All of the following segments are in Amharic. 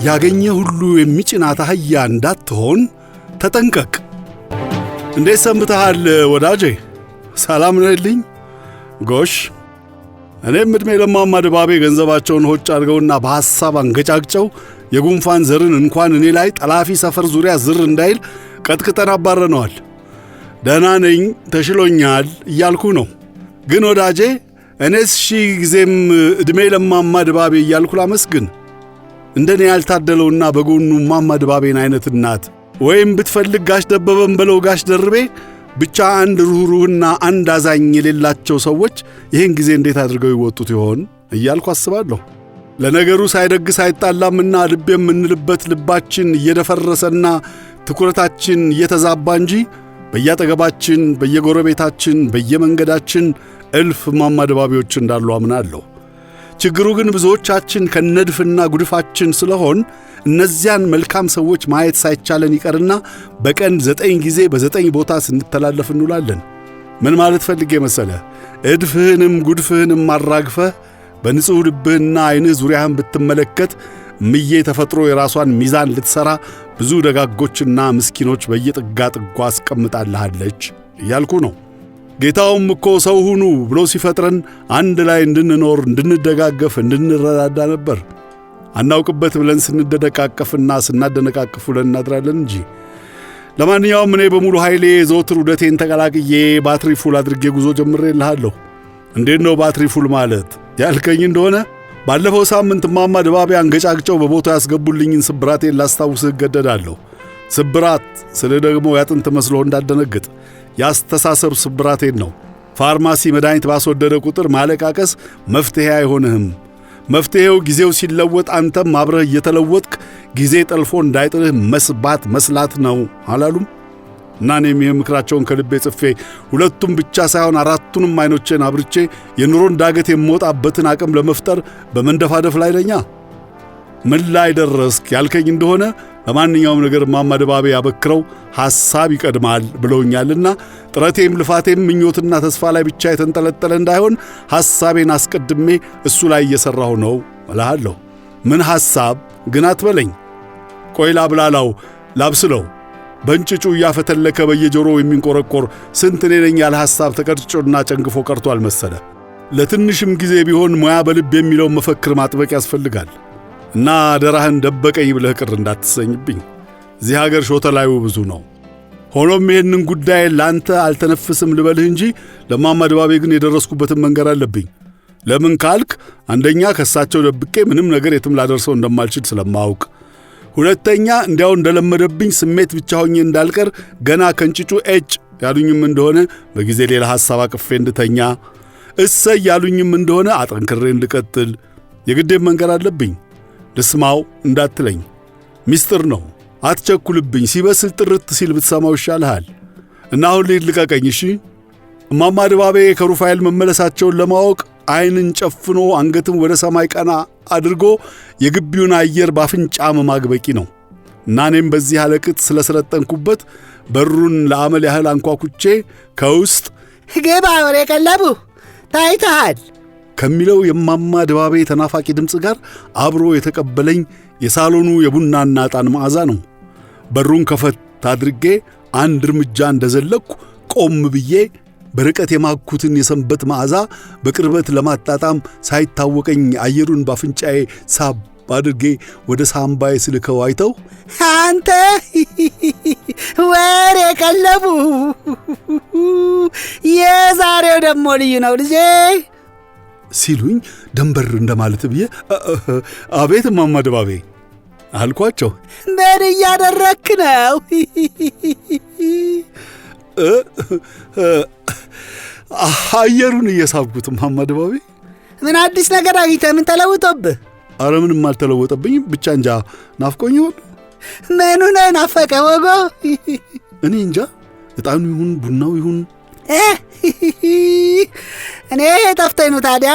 ያገኘ ሁሉ የሚጭናት አህያ እንዳትሆን ተጠንቀቅ። እንዴት ሰንብተሃል ወዳጄ? ሰላም ነህልኝ? ጎሽ፣ እኔም ዕድሜ ለማማ ድባቤ ገንዘባቸውን ሆጭ አድርገውና በሐሳብ አንገጫግጨው የጉንፋን ዘርን እንኳን እኔ ላይ ጠላፊ ሰፈር ዙሪያ ዝር እንዳይል ቀጥቅጠን አባረነዋል። ደህና ነኝ፣ ተሽሎኛል እያልኩ ነው። ግን ወዳጄ እኔስ ሺህ ጊዜም ዕድሜ ለማማ ድባቤ እያልኩ ላመስግን። እንደኔ ያልታደለውና በጎኑ ማማ ድባቤን አይነት እናት ወይም ብትፈልግ ጋሽ ደበበን በለው ጋሽ ደርቤ ብቻ አንድ ሩህሩህና አንድ አዛኝ የሌላቸው ሰዎች ይህን ጊዜ እንዴት አድርገው ይወጡት ይሆን እያልኩ አስባለሁ። ለነገሩ ሳይደግስ አይጣላምና ልብ የምንልበት ልባችን እየደፈረሰና ትኩረታችን እየተዛባ እንጂ በያጠገባችን፣ በየጎረቤታችን፣ በየመንገዳችን እልፍ ማማ ድባቤዎች እንዳሉ አምናለሁ። ችግሩ ግን ብዙዎቻችን ከነድፍና ጉድፋችን ስለሆን እነዚያን መልካም ሰዎች ማየት ሳይቻለን ይቀርና በቀን 9 ጊዜ በ9 ቦታ ስንተላለፍ እንውላለን። ምን ማለት ፈልጌ መሰለ? እድፍህንም ጉድፍህንም አራግፈህ በንጹሕ ልብህና ዐይንህ ዙሪያህን ብትመለከት እምዬ ተፈጥሮ የራሷን ሚዛን ልትሠራ ብዙ ደጋጎችና ምስኪኖች በየጥጋ ጥጓ አስቀምጣልሃለች እያልኩ ነው። ጌታውም እኮ ሰው ሁኑ ብሎ ሲፈጥረን አንድ ላይ እንድንኖር፣ እንድንደጋገፍ፣ እንድንረዳዳ ነበር። አናውቅበት ብለን ስንደነቃቀፍና ስናደነቃቅፍ ውለን እናድራለን እንጂ። ለማንኛውም እኔ በሙሉ ኃይሌ ዘወትር ውደቴን ተቀላቅዬ ባትሪ ፉል አድርጌ ጉዞ ጀምሬልሃለሁ። እንዴት ነው ባትሪ ፉል ማለት ያልከኝ እንደሆነ ባለፈው ሳምንት ማማ ድባቤ አንገጫግጨው በቦታው ያስገቡልኝን ስብራቴን ላስታውስህ እገደዳለሁ። ስብራት ስለ ደግሞ ያጥንት መስሎ እንዳደነግጥ ያስተሳሰብ ስብራቴን ነው። ፋርማሲ መድኃኒት ባስወደደ ቁጥር ማለቃቀስ መፍትሄ አይሆንህም። መፍትሄው ጊዜው ሲለወጥ አንተም አብረህ እየተለወጥክ ጊዜ ጠልፎ እንዳይጥልህ መስባት መስላት ነው አላሉም? እና እኔም ይህ ምክራቸውን ከልቤ ጽፌ ሁለቱም ብቻ ሳይሆን አራቱንም አይኖቼን አብርቼ የኑሮን ዳገት የምወጣበትን አቅም ለመፍጠር በመንደፋደፍ ላይ ነኛ። ምን ላይ ደረስክ ያልከኝ እንደሆነ ለማንኛውም ነገር ማማ ድባቤ ያበክረው ሐሳብ ይቀድማል ብለውኛልና ጥረቴም ልፋቴም ምኞትና ተስፋ ላይ ብቻ የተንጠለጠለ እንዳይሆን ሐሳቤን አስቀድሜ እሱ ላይ እየሠራሁ ነው እልሃለሁ። ምን ሐሳብ ግን አትበለኝ። ቆይ ላብላላው፣ ላብስለው። በእንጭጩ እያፈተለከ በየጆሮው የሚንቆረቆር ስንት እኔ ነኝ ያለ ሐሳብ ተቀርጮና ጨንግፎ ቀርቷል መሰለ። ለትንሽም ጊዜ ቢሆን ሙያ በልብ የሚለው መፈክር ማጥበቅ ያስፈልጋል። እና አደራህን ደበቀኝ ብለህ ቅር እንዳትሰኝብኝ። እዚህ ሀገር ሾተላዩ ብዙ ነው። ሆኖም ይህንን ጉዳይ ላንተ አልተነፍስም ልበልህ እንጂ ለማማ ድባቤ ግን የደረስኩበትን መንገር አለብኝ። ለምን ካልክ አንደኛ ከሳቸው ደብቄ ምንም ነገር የትም ላደርሰው እንደማልችል ስለማውቅ፣ ሁለተኛ እንዲያው እንደለመደብኝ ስሜት ብቻ ሆኜ እንዳልቀር ገና ከንጭጩ ኤጭ ያሉኝም እንደሆነ በጊዜ ሌላ ሐሳብ አቅፌ እንድተኛ፣ እሰይ ያሉኝም እንደሆነ አጠንክሬ እንድቀጥል የግዴም መንገር አለብኝ። ልስማው እንዳትለኝ፣ ሚስጥር ነው፣ አትቸኩልብኝ። ሲበስል ጥርት ሲል ብትሰማው ይሻልሃል። እና አሁን ልሂድ፣ ልቀቀኝ እሺ። እማማ ድባቤ ከሩፋኤል መመለሳቸውን ለማወቅ ዓይንን ጨፍኖ አንገትን ወደ ሰማይ ቀና አድርጎ የግቢውን አየር ባፍንጫ መማግ በቂ ነው። እና እኔም በዚህ አለቅጥ ስለሰለጠንኩበት በሩን ለአመል ያህል አንኳኩቼ ከውስጥ ግባ ወሬ ቀለቡ ታይተሃል ከሚለው የማማ ድባቤ ተናፋቂ ድምፅ ጋር አብሮ የተቀበለኝ የሳሎኑ የቡናና ዕጣን መዓዛ ነው። በሩን ከፈት አድርጌ አንድ እርምጃ እንደዘለቅኩ ቆም ብዬ በርቀት የማኩትን የሰንበት መዓዛ በቅርበት ለማጣጣም ሳይታወቀኝ አየሩን ባፍንጫዬ ሳብ አድርጌ ወደ ሳምባዬ ስልከው አይተው አንተ ወሬ ቀለቡ የዛሬው ደሞ ልዩ ነው ልጄ ሲሉኝ ደንበር እንደማለት ብዬ አቤት እማማ ድባቤ አልኳቸው። ምን እያደረክ ነው? አየሩን እየሳብኩት እማማ ድባቤ። ምን አዲስ ነገር አግኝተህ? ምን ተለውጦብህ? አረ ምንም አልተለወጠብኝም፣ ብቻ እንጃ ናፍቆኝ ይሆን? ምኑ ነው ናፈቀ ወጎ? እኔ እንጃ፣ ዕጣኑ ይሁን ቡናው ይሁን እኔ ጠፍተኝ ነው ታዲያ።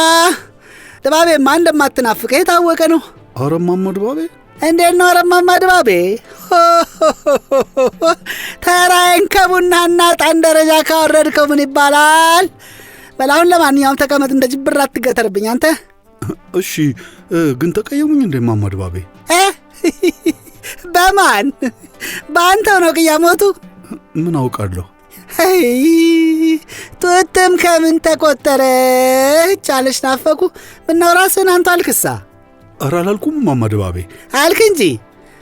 ድባቤማ እንደማትናፍቀህ የታወቀ ነው። አረ እማማ ድባቤ እንዴት ነው? አረ እማማ ድባቤ ተራዬን ከቡናና ዕጣን ደረጃ ካወረድከው ምን ይባላል? በላሁን ለማንኛውም ተቀመጥ፣ እንደ ጅብር አትገተርብኝ አንተ። እሺ ግን ተቀየሙኝ እንደ እማማ ድባቤ? በማን? በአንተው ነው ቅያሞቱ? ምን አውቃለሁ። ጡትም ከምን ተቆጠረች አለች ናፈቁ። ምነው ራስህን አንተ አልክሳ? ኧረ አላልኩም እማማ ድባቤ። አልክ እንጂ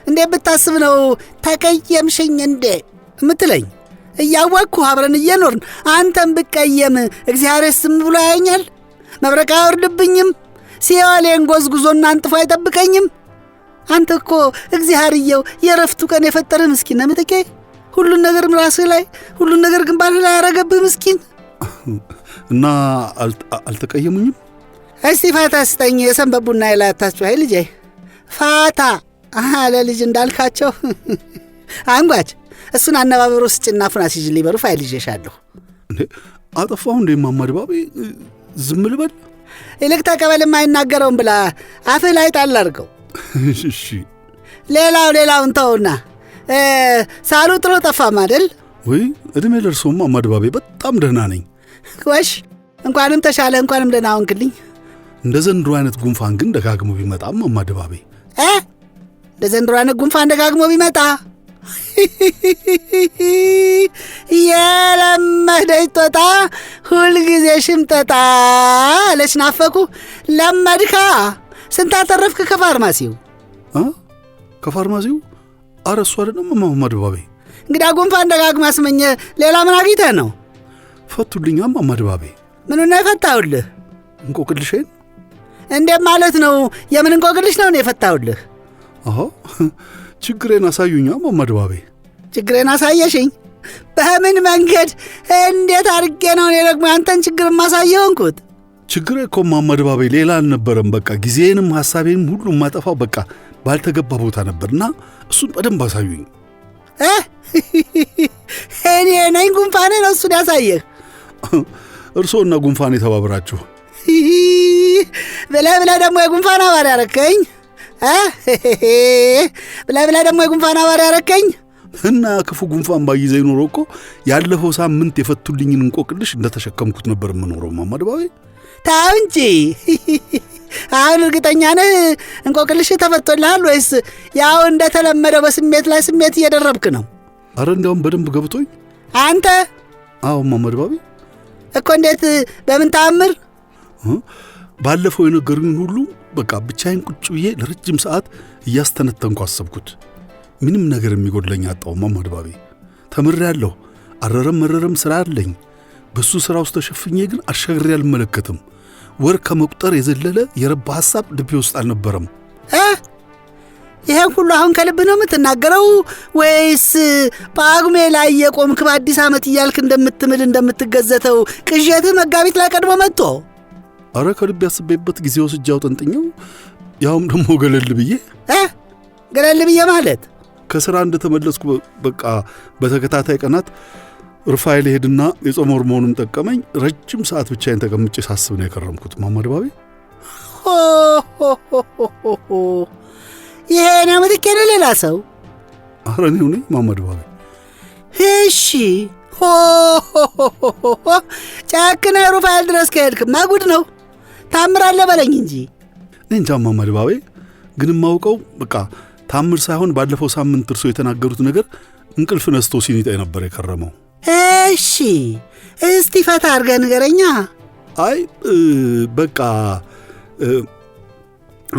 እንዴት ብታስብ ነው ተቀየምሽኝ እንዴ እምትለኝ? እያወቅኩ አብረን እየኖርን አንተም ብቀየም እግዚአብሔር ስም ብሎ ያየኛል? መብረቅ አይወርድብኝም? ሲኦሌን ጎዝጉዞና አንጥፎ አይጠብቀኝም? አንተ እኮ እግዚአብሔርየው የረፍቱ ቀን የፈጠረ ምስኪን ነህ ምትኬ። ሁሉን ነገር ራስህ ላይ፣ ሁሉን ነገር ግንባርህ ላይ ያረገብህ ምስኪን። እና አልተቀየሙኝም? እስቲ ፋታ ስጠኝ። የሰንበት ቡና ላይ አታስጮኸኝ ልጄ። ፋታ አለ ልጅ እንዳልካቸው አንጓች። እሱን አነባበሮ ስጭና ፉና ሲጅልኝ በሩ ፋይል ይዤሻለሁ። አጠፋሁ እንደ እማማ ድባቤ? ዝም ልበል? ይልቅ ተቀበል። የማይናገረውን ብላ አፍህ ላይ ጣል አድርገው። እሺ። ሌላውን ተውና ሳሉ ጥሎ ጠፋም አይደል? ወይ እድሜ ለእርሶ እማማ ድባቤ፣ በጣም ደህና ነኝ። ወሽ እንኳንም ተሻለ፣ እንኳንም ደህና ሆንክልኝ። እንደ ዘንድሮ አይነት ጉንፋን ግን ደጋግሞ ቢመጣ እማማ ድባቤ፣ እንደ ዘንድሮ አይነት ጉንፋን ደጋግሞ ቢመጣ የለመደች ጦጣ ሁልጊዜ ሽምጠጣ አለች ናፈቁ። ለመድካ። ስንት አተረፍክ ከፋርማሲው? ከፋርማሲው? ኧረ እሱ አይደለም እማማ ድባቤ። እንግዳ ጉንፋን ደጋግማ አስመኘ። ሌላ ምን አግኝተህ ነው? ፈቱልኛ እማማ ድባቤ። ምኑን ነው የፈታሁልህ? እንቆቅልሼን። እንዴት ማለት ነው? የምን እንቆቅልሽ ነው የፈታሁልህ? ችግሬን አሳዩኛ እማማ ድባቤ። ችግሬን አሳየሽኝ? በምን መንገድ? እንዴት አድርጌ ነው እኔ ደግሞ ያንተን ችግር ማሳየው እንኩት? ችግሬ እኮ እማማ ድባቤ ሌላ አልነበረም። በቃ ጊዜንም ሐሳቤንም ሁሉ ማጠፋው በቃ ባልተገባ ቦታ ነበርና እሱን በደንብ አሳዩኝ። እኔ ነኝ ጉንፋኔ ነው እሱን ያሳየህ? እርሶና ጉንፋኔ ተባብራችሁ ብለህ ደግሞ የጉንፋን አባሪ ያረከኝ። ብለህ ደግሞ የጉንፋን አባሪ ያረከኝ። እና ክፉ ጉንፋን ባይዘኝ ኖሮ እኮ ያለፈው ሳምንት የፈቱልኝን እንቆቅልሽ እንደተሸከምኩት ነበር የምኖረው እማማ ድባቤ። ታው እንጂ አሁን እርግጠኛ ነህ እንቆቅልሽ ተፈቶልሃል ወይስ ያው እንደተለመደው በስሜት ላይ ስሜት እየደረብክ ነው? አረ እንዲያውም በደንብ ገብቶኝ። አንተ? አዎ እማማ ድባቤ። እኮ እንዴት? በምን ተአምር? ባለፈው የነገሩኝ ሁሉ በቃ ብቻዬን ቁጭ ብዬ ለረጅም ሰዓት እያስተነተንኩ አሰብኩት። ምንም ነገር የሚጎድለኝ አጣሁ እማማ ድባቤ። ተምሬያለሁ፣ አረረም መረረም ሥራ አለኝ። በሱ ሥራ ውስጥ ተሸፍኜ ግን አሻግሬ አልመለከትም። ወር ከመቁጠር የዘለለ የረባ ሐሳብ ልቤ ውስጥ አልነበረም። ይሄን ሁሉ አሁን ከልብ ነው የምትናገረው ወይስ ጳጉሜ ላይ የቆምክ በአዲስ ዓመት እያልክ እንደምትምል እንደምትገዘተው ቅዠትህ መጋቢት ላይ ቀድሞ መጥቶ? አረ ከልብ ያስቤበት ጊዜ ወስጄ አውጠንጥኘው፣ ያውም ደግሞ ገለል ብዬ። ገለል ብዬ ማለት ከሥራ እንደተመለስኩ በቃ በተከታታይ ቀናት ሩፋኤል ሄድና የጾም ወር መሆኑን ጠቀመኝ። ረጅም ሰዓት ብቻዬን ተቀምጬ ሳስብ ነው የከረምኩት እማማ ድባቤ። ይሄ ነው ምትኬ ሌላ ሰው? አረ እኔው ነኝ እማማ ድባቤ። እሺ ጨክነ ሩፋኤል ድረስ ከሄድክማ ጉድ ነው። ታምራለህ በለኝ እንጂ። እኔ እንጃ እማማ ድባቤ፣ ግን የማውቀው በቃ ታምር ሳይሆን ባለፈው ሳምንት እርሶ የተናገሩት ነገር እንቅልፍ ነስቶ ሲኒጣ ነበር የከረመው። እሺ እስቲ ፈታ አድርገህ ንገረኛ። አይ በቃ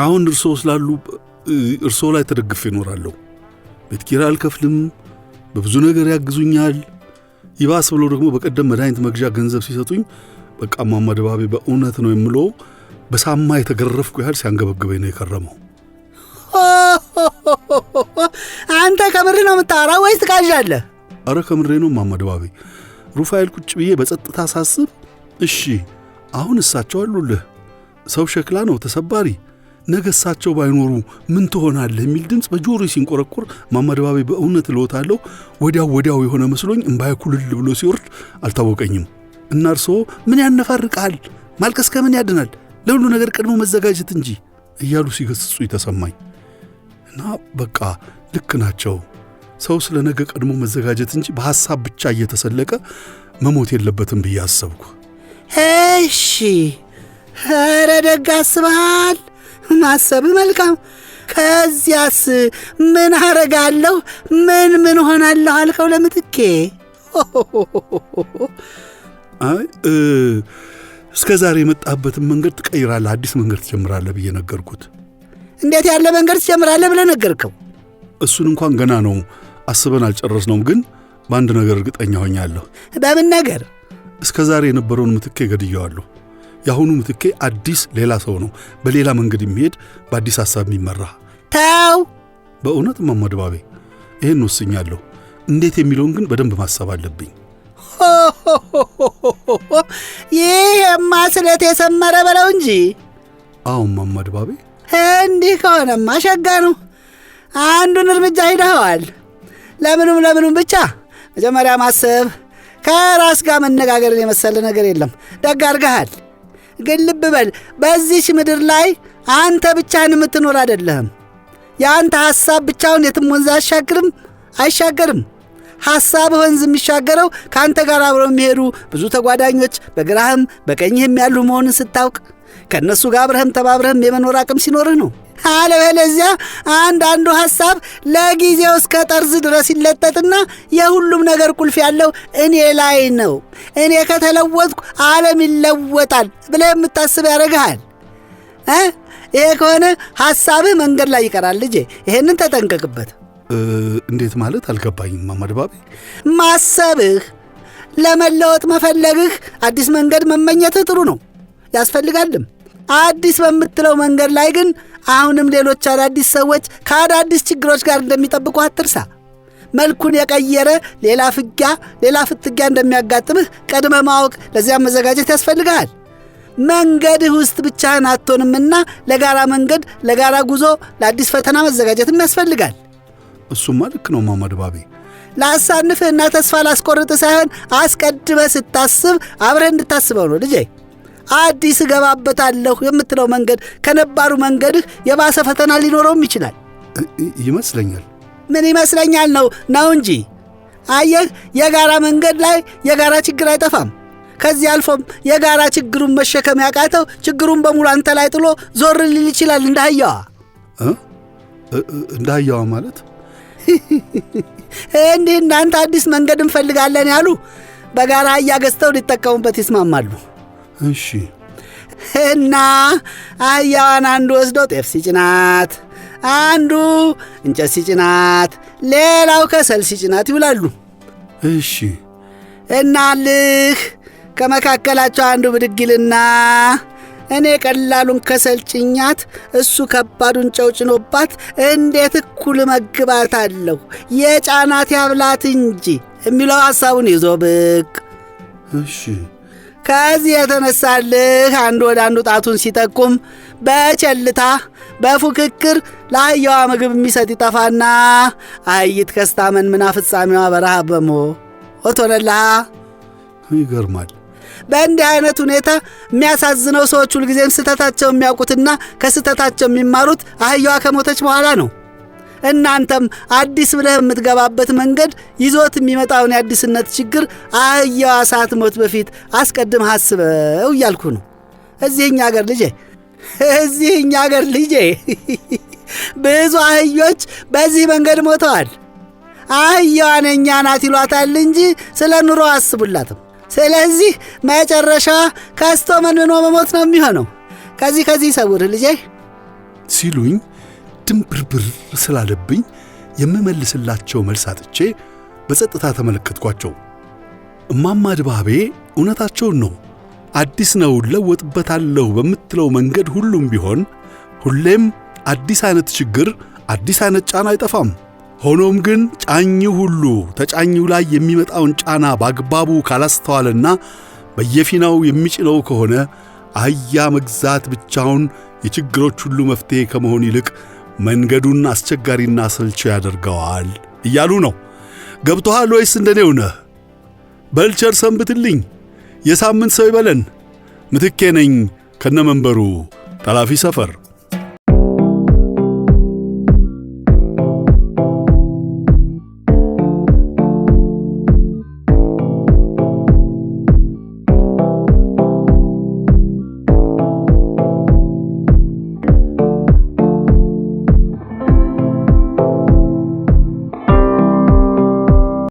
አሁን እርሶ ስላሉ እርሶ ላይ ተደግፌ እኖራለሁ። ቤት ኪራይ አልከፍልም፣ በብዙ ነገር ያግዙኛል። ይባስ ብሎ ደግሞ በቀደም መድኃኒት መግዣ ገንዘብ ሲሰጡኝ በቃ እማማ ድባቤ በእውነት ነው የምለው በሳማ የተገረፍኩ ያህል ሲያንገበግበኝ ነው የከረመው። አንተ ከምርህ ነው የምታወራው ወይስ ትቃዣለህ? አረ ከምሬ ነው እማማ ድባቤ። ሩፋኤል ቁጭ ብዬ በጸጥታ ሳስብ፣ እሺ አሁን እሳቸው አሉልህ፣ ሰው ሸክላ ነው ተሰባሪ፣ ነገ እሳቸው ባይኖሩ ምን ትሆናለህ የሚል ድምፅ በጆሮ ሲንቆረቆር እማማ ድባቤ በእውነት እልዎታለሁ ወዲያው የሆነ መስሎኝ እምባዬ ኩልል ብሎ ሲወርድ አልታወቀኝም። እና እርስዎ ምን ያነፋርቃል? ማልቀስ ከምን ያድናል? ለሁሉ ነገር ቀድሞ መዘጋጀት እንጂ እያሉ ሲገስጹ ተሰማኝ። እና በቃ ልክ ናቸው። ሰው ስለ ነገ ቀድሞ መዘጋጀት እንጂ በሐሳብ ብቻ እየተሰለቀ መሞት የለበትም ብዬ አሰብኩ። እሺ ኧረ ደግ አስበሃል። ማሰብህ መልካም። ከዚያስ ምን አረጋለሁ? ምን ሆናለሁ አልከው ለምትኬ? አይ እስከ ዛሬ የመጣበትን መንገድ ትቀይራለህ፣ አዲስ መንገድ ትጀምራለህ ብዬ ነገርኩት። እንዴት ያለ መንገድ ትጀምራለህ ብለህ ነገርከው? እሱን እንኳን ገና ነው አስበን አልጨረስነውም፣ ግን በአንድ ነገር እርግጠኛ ሆኛለሁ። በምን ነገር? እስከ ዛሬ የነበረውን ምትኬ ገድየዋለሁ። የአሁኑ ምትኬ አዲስ ሌላ ሰው ነው፣ በሌላ መንገድ የሚሄድ በአዲስ ሐሳብ የሚመራ። ተው! በእውነት እማማ ድባቤ ይህን ወስኛለሁ። እንዴት የሚለውን ግን በደንብ ማሰብ አለብኝ። ይህማ ስለት የሰመረ በለው እንጂ። አዎ እማማ ድባቤ። እንዲህ ከሆነማ ሸጋ ነው። አንዱን እርምጃ ሂደኸዋል። ለምኑም ብቻ መጀመሪያ ማሰብ፣ ከራስ ጋር መነጋገርን የመሰለ ነገር የለም። ደግ አድርገሃል። ግን ልብ በል፣ በዚህች ምድር ላይ አንተ ብቻህን የምትኖር አይደለህም። የአንተ ሐሳብ ብቻውን የትም ወንዝ አይሻገርም። ሐሳብ ወንዝ የሚሻገረው ከአንተ ጋር አብረው የሚሄዱ ብዙ ተጓዳኞች በግራህም በቀኝህም ያሉ መሆንን ስታውቅ፣ ከእነሱ ጋር አብረህም ተባብረህም የመኖር አቅም ሲኖርህ ነው። አለበለዚያ አንዳንዱ ሐሳብ ለጊዜው እስከ ጠርዝ ድረስ ይለጠጥና የሁሉም ነገር ቁልፍ ያለው እኔ ላይ ነው፣ እኔ ከተለወጥኩ ዓለም ይለወጣል ብለህ የምታስብ ያደርግሃል። ይሄ ከሆነ ሐሳብህ መንገድ ላይ ይቀራል። ልጄ ይሄንን ተጠንቀቅበት። እንዴት ማለት አልገባኝም እማማ ድባቤ። ማሰብህ፣ ለመለወጥ መፈለግህ፣ አዲስ መንገድ መመኘትህ ጥሩ ነው፣ ያስፈልጋልም። አዲስ በምትለው መንገድ ላይ ግን አሁንም ሌሎች አዳዲስ ሰዎች ከአዳዲስ ችግሮች ጋር እንደሚጠብቁ አትርሳ። መልኩን የቀየረ ሌላ ፍትጊያ እንደሚያጋጥምህ ቀድመ ማወቅ፣ ለዚያም መዘጋጀት ያስፈልግሃል። መንገድህ ውስጥ ብቻህን አትሆንምና ለጋራ መንገድ፣ ለጋራ ጉዞ፣ ለአዲስ ፈተና መዘጋጀትም ያስፈልጋል። እሱማ ልክ ነው እማማ ድባቤ። ላሳንፍህና ተስፋ ላስቆርጥ ሳይሆን አስቀድመህ ስታስብ አብረህ እንድታስበው ነው ልጄ። አዲስ እገባበታለሁ የምትለው መንገድ ከነባሩ መንገድህ የባሰ ፈተና ሊኖረውም ይችላል ይመስለኛል። ምን ይመስለኛል ነው እንጂ። አየህ፣ የጋራ መንገድ ላይ የጋራ ችግር አይጠፋም። ከዚህ አልፎም የጋራ ችግሩን መሸከም ያቃተው ችግሩን በሙሉ አንተ ላይ ጥሎ ዞር ሊል ይችላል። እንዳህያዋ ማለት እንዲህ እንዳንተ አዲስ መንገድ እንፈልጋለን ያሉ በጋራ እያገዝተው ሊጠቀሙበት ይስማማሉ። እሺ። እና አህያዋን አንዱ ወስደው ጤፍ ሲጭናት፣ አንዱ እንጨት ሲጭናት፣ ሌላው ከሰል ሲጭናት ይውላሉ። እሺ። እናልህ ከመካከላቸው አንዱ ብድግልና እኔ ቀላሉን ከሰል ጭኛት፣ እሱ ከባዱን ጨው ጭኖባት እንዴት እኩል መግባት አለሁ የጫናት ያብላት እንጂ የሚለው ሐሳቡን ይዞ ብቅ። እሺ። ከዚህ የተነሳልህ አንዱ ወደ አንዱ ጣቱን ሲጠቁም በቸልታ በፉክክር ለአህያዋ ምግብ የሚሰጥ ይጠፋና አህይት ከስታ መንምና ፍጻሜዋ በረሃብ በሞት ሆነልሃ። ይገርማል። በእንዲህ አይነት ሁኔታ የሚያሳዝነው ሰዎች ሁልጊዜም ስህተታቸው የሚያውቁትና ከስህተታቸው የሚማሩት አህያዋ ከሞተች በኋላ ነው። እናንተም አዲስ ብለህ የምትገባበት መንገድ ይዞት የሚመጣውን የአዲስነት ችግር አህያዋ ሳትሞት በፊት አስቀድመህ አስበው እያልኩ ነው። እዚህኛ አገር ልጄ ብዙ አህዮች በዚህ መንገድ ሞተዋል። አህያዋን እኛ ናት ይሏታል እንጂ ስለ ኑሮ አስቡላትም። ስለዚህ መጨረሻዋ ከስቶ መንምኖ መሞት ነው የሚሆነው። ከዚህ ሰውር ልጄ ሲሉኝ ድንብርብር ስላለብኝ የምመልስላቸው መልስ አጥቼ በጸጥታ ተመለከትኳቸው። እማማ ድባቤ እውነታቸውን ነው። አዲስ ነው ለወጥበታለሁ በምትለው መንገድ ሁሉም ቢሆን ሁሌም አዲስ አይነት ችግር፣ አዲስ አይነት ጫና አይጠፋም። ሆኖም ግን ጫኚው ሁሉ ተጫኚው ላይ የሚመጣውን ጫና በአግባቡ ካላስተዋለና በየፊናው የሚጭነው ከሆነ አህያ መግዛት ብቻውን የችግሮች ሁሉ መፍትሔ ከመሆን ይልቅ መንገዱን አስቸጋሪና ሰልቺ ያደርገዋል እያሉ ነው። ገብቶሃል ወይስ እንደኔው ነህ? በልቸር ሰንብትልኝ። የሳምንት ሰው ይበለን። ምትኬ ነኝ ከነመንበሩ ጠላፊ ሰፈር።